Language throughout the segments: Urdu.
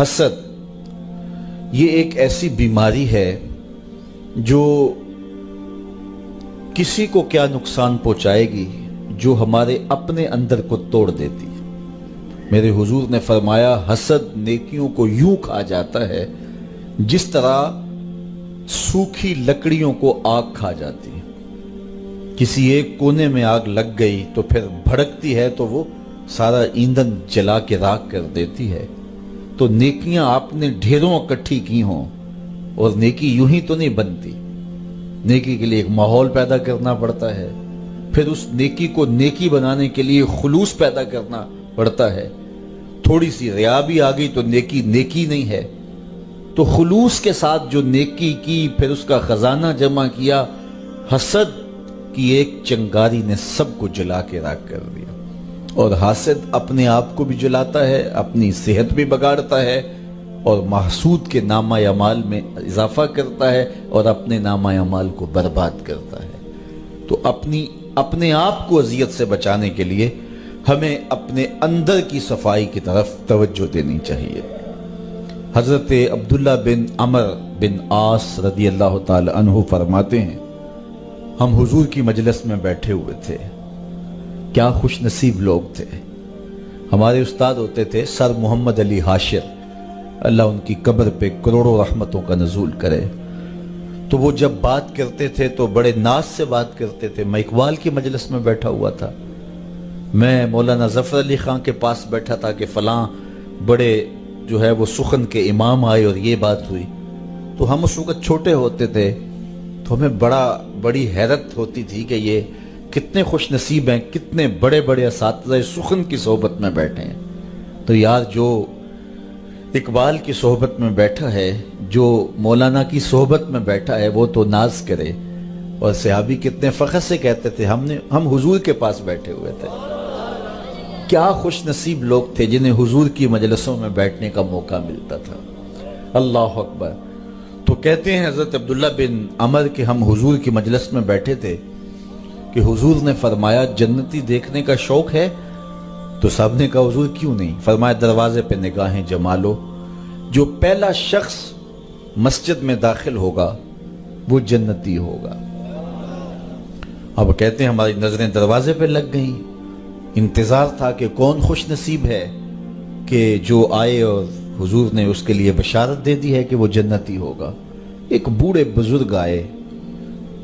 حسد یہ ایک ایسی بیماری ہے جو کسی کو کیا نقصان پہنچائے گی جو ہمارے اپنے اندر کو توڑ دیتی ہے۔ میرے حضور نے فرمایا حسد نیکیوں کو یوں کھا جاتا ہے جس طرح سوکھی لکڑیوں کو آگ کھا جاتی ہے۔ کسی ایک کونے میں آگ لگ گئی تو پھر بھڑکتی ہے تو وہ سارا ایندھن جلا کے راکھ کر دیتی ہے۔ تو نیکیاں آپ نے ڈھیروں اکٹھی کی ہوں اور نیکی یوں ہی تو نہیں بنتی، نیکی کے لیے ایک ماحول پیدا کرنا پڑتا ہے، پھر اس نیکی کو نیکی بنانے کے لیے خلوص پیدا کرنا پڑتا ہے۔ تھوڑی سی ریا بھی آ گئی تو نیکی نیکی نہیں ہے۔ تو خلوص کے ساتھ جو نیکی کی پھر اس کا خزانہ جمع کیا، حسد کی ایک چنگاری نے سب کو جلا کے راکھ کر دیا۔ اور حاسد اپنے آپ کو بھی جلاتا ہے، اپنی صحت بھی بگاڑتا ہے اور محسود کے نامہ اعمال میں اضافہ کرتا ہے اور اپنے نامہ اعمال کو برباد کرتا ہے۔ تو اپنے آپ کو اذیت سے بچانے کے لیے ہمیں اپنے اندر کی صفائی کی طرف توجہ دینی چاہیے۔ حضرت عبداللہ بن عمر بن عاص رضی اللہ تعالی عنہ فرماتے ہیں، ہم حضور کی مجلس میں بیٹھے ہوئے تھے، کیا خوش نصیب لوگ تھے۔ ہمارے استاد ہوتے تھے سر محمد علی حاشر، اللہ ان کی قبر پہ کروڑوں رحمتوں کا نزول کرے۔ تو وہ جب بات کرتے تھے تو بڑے ناز سے بات کرتے تھے۔ میں اقبال کی مجلس میں بیٹھا ہوا تھا، میں مولانا ظفر علی خان کے پاس بیٹھا تھا کہ فلاں بڑے جو ہے وہ سخن کے امام آئے اور یہ بات ہوئی۔ تو ہم اس وقت چھوٹے ہوتے تھے تو ہمیں بڑی حیرت ہوتی تھی کہ یہ کتنے خوش نصیب ہیں، کتنے بڑے بڑے اساتذہ سخن کی صحبت میں بیٹھے ہیں۔ تو یار جو اقبال کی صحبت میں بیٹھا ہے، جو مولانا کی صحبت میں بیٹھا ہے، وہ تو ناز کرے۔ اور صحابی کتنے فخر سے کہتے تھے ہم حضور کے پاس بیٹھے ہوئے تھے۔ کیا خوش نصیب لوگ تھے جنہیں حضور کی مجلسوں میں بیٹھنے کا موقع ملتا تھا۔ اللہ اکبر۔ تو کہتے ہیں حضرت عبداللہ بن عمر کہ ہم حضور کی مجلس میں بیٹھے تھے کہ حضور نے فرمایا جنتی دیکھنے کا شوق ہے؟ تو سب نے کہا حضور کیوں نہیں؟ فرمایا دروازے پہ نگاہیں جما لو، جو پہلا شخص مسجد میں داخل ہوگا وہ جنتی ہوگا۔ اب کہتے ہیں ہماری نظریں دروازے پہ لگ گئیں، انتظار تھا کہ کون خوش نصیب ہے کہ جو آئے اور حضور نے اس کے لیے بشارت دے دی ہے کہ وہ جنتی ہوگا۔ ایک بوڑھے بزرگ آئے،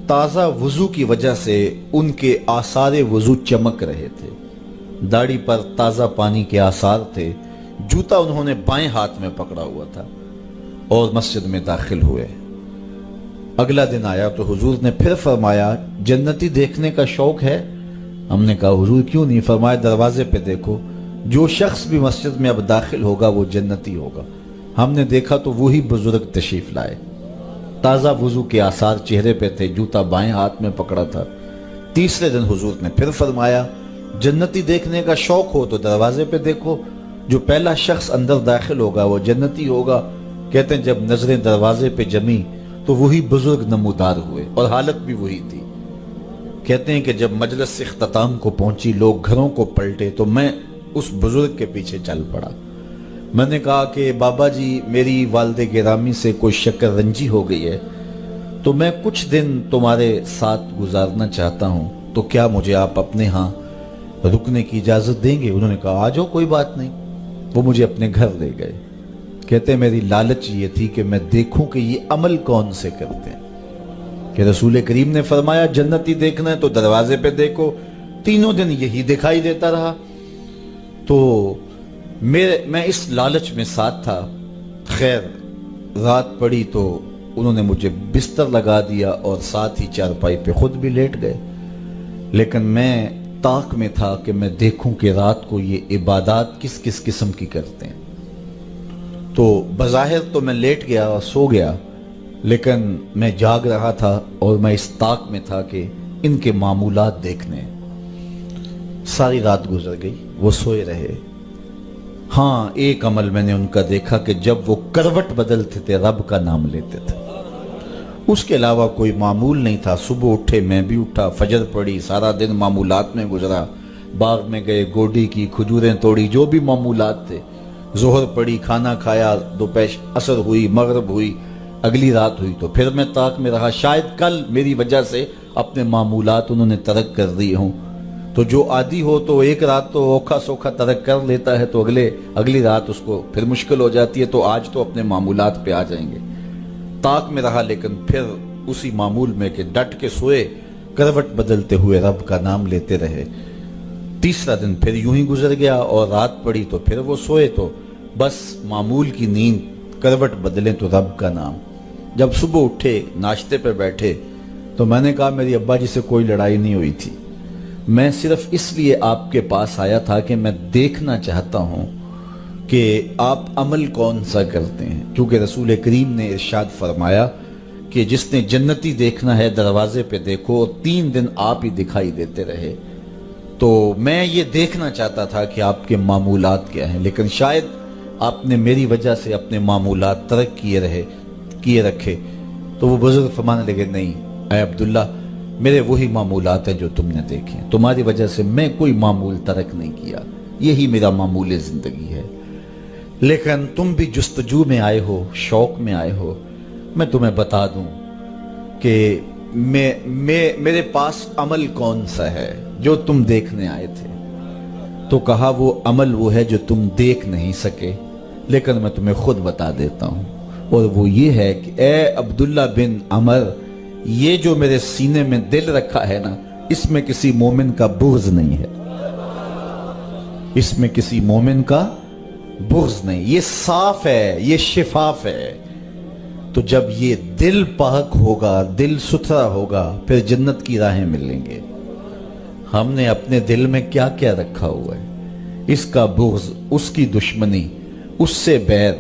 تازہ وضو کی وجہ سے ان کے آثار وضو چمک رہے تھے، داڑھی پر تازہ پانی کے آثار تھے، جوتا انہوں نے بائیں ہاتھ میں پکڑا ہوا تھا اور مسجد میں داخل ہوئے۔ اگلا دن آیا تو حضور نے پھر فرمایا جنتی دیکھنے کا شوق ہے؟ ہم نے کہا حضور کیوں نہیں؟ فرمایا دروازے پہ دیکھو، جو شخص بھی مسجد میں اب داخل ہوگا وہ جنتی ہوگا۔ ہم نے دیکھا تو وہی بزرگ تشریف لائے، تازہ وضو کے آثار چہرے پہ تھے، جوتا بائیں ہاتھ میں پکڑا تھا۔ تیسرے دن حضور نے پھر فرمایا جنتی دیکھنے کا شوق ہو تو دروازے پہ دیکھو، جو پہلا شخص اندر داخل ہوگا وہ جنتی ہوگا۔ کہتے ہیں جب نظریں دروازے پہ جمی تو وہی بزرگ نمودار ہوئے اور حالت بھی وہی تھی۔ کہتے ہیں کہ جب مجلس اختتام کو پہنچی، لوگ گھروں کو پلٹے تو میں اس بزرگ کے پیچھے چل پڑا۔ میں نے کہا کہ بابا جی میری والد گرامی سے کوئی شکر رنجی ہو گئی ہے، تو میں کچھ دن تمہارے ساتھ گزارنا چاہتا ہوں، تو کیا مجھے آپ اپنے ہاں رکنے کی اجازت دیں گے؟ انہوں نے کہا آ جاؤ کوئی بات نہیں۔ وہ مجھے اپنے گھر لے گئے۔ کہتے ہیں میری لالچ یہ تھی کہ میں دیکھوں کہ یہ عمل کون سے کرتے ہیں، کہ رسول کریم نے فرمایا جنتی دیکھنا ہے تو دروازے پہ دیکھو۔ تینوں دن یہی دکھائی دیتا رہا، تو میں اس لالچ میں ساتھ تھا۔ خیر رات پڑی تو انہوں نے مجھے بستر لگا دیا اور ساتھ ہی چارپائی پہ خود بھی لیٹ گئے، لیکن میں طاق میں تھا کہ میں دیکھوں کہ رات کو یہ عبادات کس کس قسم کی کرتے ہیں۔ تو بظاہر تو میں لیٹ گیا اور سو گیا، لیکن میں جاگ رہا تھا اور میں اس طاق میں تھا کہ ان کے معمولات دیکھنے۔ ساری رات گزر گئی، وہ سوئے رہے۔ ہاں ایک عمل میں نے ان کا دیکھا کہ جب وہ کروٹ بدلتے تھے رب کا نام لیتے تھے، اس کے علاوہ کوئی معمول نہیں تھا۔ صبح اٹھے، میں بھی اٹھا، فجر پڑی، سارا دن معمولات میں گزرا، باغ میں گئے، گوڈی کی، کھجوریں توڑی، جو بھی معمولات تھے ظہر پڑی، کھانا کھایا، دوپہر عصر ہوئی، مغرب ہوئی، اگلی رات ہوئی تو پھر میں طاق میں رہا. شاید کل میری وجہ سے اپنے معمولات انہوں نے ترک کر دیے ہوں. تو جو عادی ہو تو ایک رات تو اوکھا سوکھا ترک کر لیتا ہے، تو اگلی رات اس کو پھر مشکل ہو جاتی ہے. تو آج تو اپنے معمولات پہ آ جائیں گے. طاق میں رہا لیکن پھر اسی معمول میں کہ ڈٹ کے سوئے، کروٹ بدلتے ہوئے رب کا نام لیتے رہے. تیسرا دن پھر یوں ہی گزر گیا اور رات پڑی تو پھر وہ سوئے. تو بس معمول کی نیند، کروٹ بدلیں تو رب کا نام. جب صبح اٹھے، ناشتے پہ بیٹھے تو میں نے کہا میری ابا جی سے کوئی لڑائی نہیں ہوئی تھی. میں صرف اس لیے آپ کے پاس آیا تھا کہ میں دیکھنا چاہتا ہوں کہ آپ عمل کون سا کرتے ہیں، کیونکہ رسول کریم نے ارشاد فرمایا کہ جس نے جنتی دیکھنا ہے دروازے پہ دیکھو، اور 3 دن آپ ہی دکھائی دیتے رہے. تو میں یہ دیکھنا چاہتا تھا کہ آپ کے معمولات کیا ہیں، لیکن شاید آپ نے میری وجہ سے اپنے معمولات ترک کیے رکھے. تو وہ بزرگ فرمانے لگے، نہیں اے عبداللہ، میرے وہی معمولات ہیں جو تم نے دیکھے. تمہاری وجہ سے میں کوئی معمول ترک نہیں کیا، یہی میرا معمول زندگی ہے. لیکن تم بھی جستجو میں آئے ہو، شوق میں آئے ہو. میں تمہیں بتا دوں کہ میرے پاس عمل کون سا ہے جو تم دیکھنے آئے تھے. تو کہا وہ عمل وہ ہے جو تم دیکھ نہیں سکے، لیکن میں تمہیں خود بتا دیتا ہوں، اور وہ یہ ہے کہ اے عبداللہ بن عمر، یہ جو میرے سینے میں دل رکھا ہے نا، اس میں کسی مومن کا بغض نہیں ہے. اس میں کسی مومن کا بغض نہیں، یہ صاف ہے، یہ شفاف ہے. تو جب یہ دل پاک ہوگا، دل ستھرا ہوگا، پھر جنت کی راہیں ملیں گے. ہم نے اپنے دل میں کیا کیا رکھا ہوا ہے؟ اس کا بغض، اس کی دشمنی، اس سے بیر.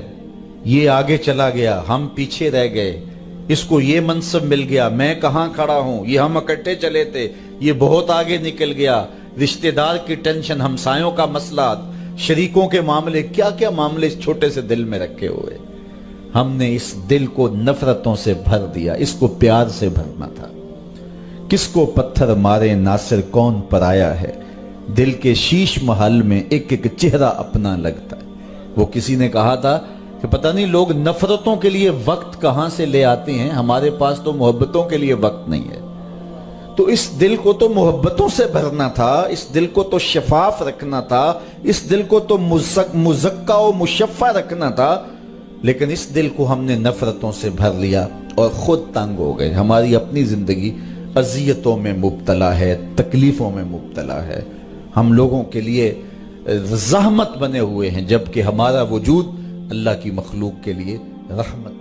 یہ آگے چلا گیا، ہم پیچھے رہ گئے. اس کو یہ منصب مل گیا، میں کہاں کھڑا ہوں. یہ ہم اکٹھے چلے تھے، یہ بہت آگے نکل گیا. رشتہ دار کی ٹینشن، ہمسایوں کا مسئلہ، شریکوں کے معاملے، کیا کیا معاملے اس چھوٹے سے دل میں رکھے ہوئے. ہم نے اس دل کو نفرتوں سے بھر دیا، اس کو پیار سے بھرنا تھا. کس کو پتھر مارے ناصر کون پرایا ہے، دل کے شیش محل میں ایک ایک چہرہ اپنا لگتا ہے. وہ کسی نے کہا تھا کہ پتہ نہیں لوگ نفرتوں کے لیے وقت کہاں سے لے آتے ہیں، ہمارے پاس تو محبتوں کے لیے وقت نہیں ہے. تو اس دل کو تو محبتوں سے بھرنا تھا، اس دل کو تو شفاف رکھنا تھا، اس دل کو تو مزکا و مشفع رکھنا تھا. لیکن اس دل کو ہم نے نفرتوں سے بھر لیا اور خود تنگ ہو گئے. ہماری اپنی زندگی اذیتوں میں مبتلا ہے، تکلیفوں میں مبتلا ہے. ہم لوگوں کے لیے زحمت بنے ہوئے ہیں، جبکہ ہمارا وجود اللہ کی مخلوق کے لیے رحمت